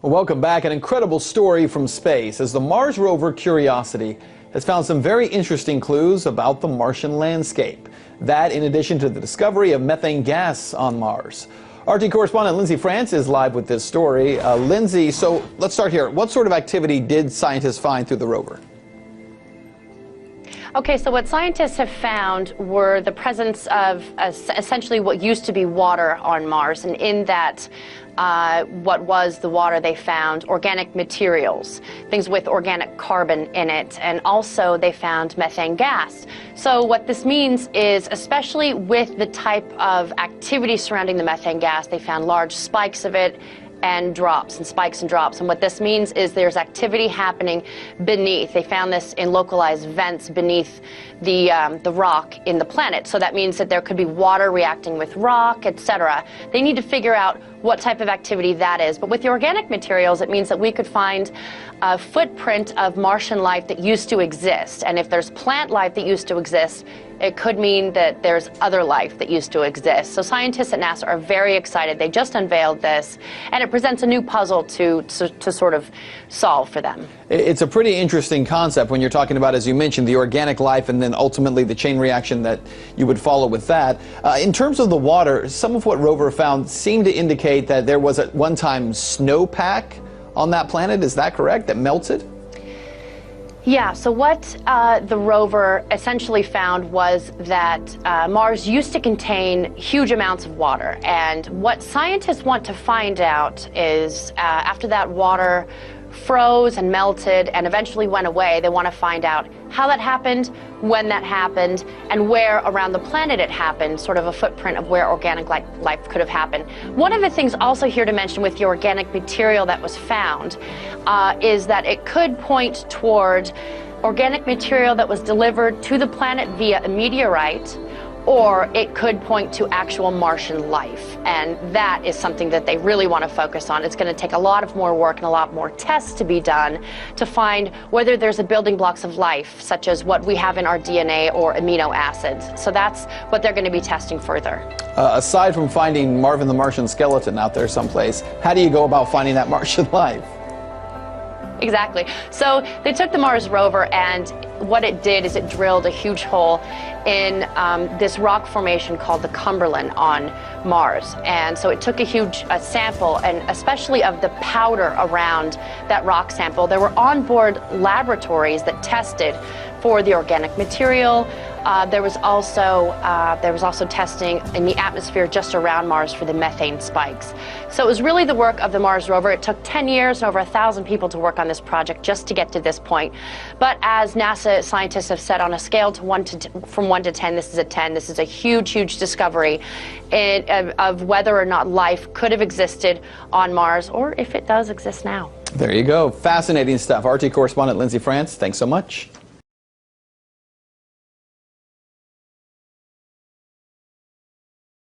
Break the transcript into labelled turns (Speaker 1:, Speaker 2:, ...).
Speaker 1: Well, welcome back. An incredible story from space as the Mars rover Curiosity has found some very interesting clues about the Martian landscape. That in addition to the discovery of methane gas on Mars. RT correspondent Lindsay France is live with this story. Lindsay, so let's start here. What sort of activity did scientists find through the rover?
Speaker 2: Okay, so what scientists have found were the presence of essentially what used to be water on Mars, and in that what was the water, they found organic materials, things with organic carbon in it, and also they found methane gas. So what this means is, especially with the type of activity surrounding the methane gas, they found large spikes of it and drops, and spikes and drops. And what this means is there's activity happening beneath. They found this in localized vents beneath the rock in the planet. So that means that there could be water reacting with rock, etc. They need to figure out what type of activity that is. But with the organic materials, it means that we could find a footprint of Martian life that used to exist. And if there's plant life that used to exist, it could mean that there's other life that used to exist. So scientists at NASA are very excited. They just unveiled this, and it presents a new puzzle to sort of solve for them.
Speaker 1: It's a pretty interesting concept when you're talking about, as you mentioned, the organic life and then ultimately the chain reaction that you would follow with that. In terms of the water, some of what rover found seemed to indicate that there was at one time snowpack on that planet. Is that correct? That melted?
Speaker 2: Yeah, so what the rover essentially found was that Mars used to contain huge amounts of water. And what scientists want to find out is after that water froze and melted and eventually went away, they want to find out how that happened, when that happened, and where around the planet it happened, sort of a footprint of where organic life could have happened. One of the things also here to mention with the organic material that was found is that it could point toward organic material that was delivered to the planet via a meteorite, or it could point to actual Martian life. And that is something that they really want to focus on. It's going to take a lot of more work and a lot more tests to be done to find whether there's a building blocks of life, such as what we have in our DNA or amino acids. So that's what they're going to be testing further.
Speaker 1: Aside from finding Marvin the Martian skeleton out there someplace, how do you go about finding that Martian life?
Speaker 2: Exactly. So they took the Mars rover, and what it did is it drilled a huge hole in this rock formation called the Cumberland on Mars. And so it took a huge sample, and especially of the powder around that rock sample. There were onboard laboratories that tested for the organic material. There was also testing in the atmosphere just around Mars for the methane spikes. So it was really the work of the Mars rover. It took 10 years and over 1,000 people to work on this project just to get to this point. But as NASA scientists have said, on a scale from 1 to 10, this is a 10. This is a huge, huge discovery of whether or not life could have existed on Mars, or if it does exist now.
Speaker 1: There you go. Fascinating stuff. RT correspondent Lindsay France, thanks so much.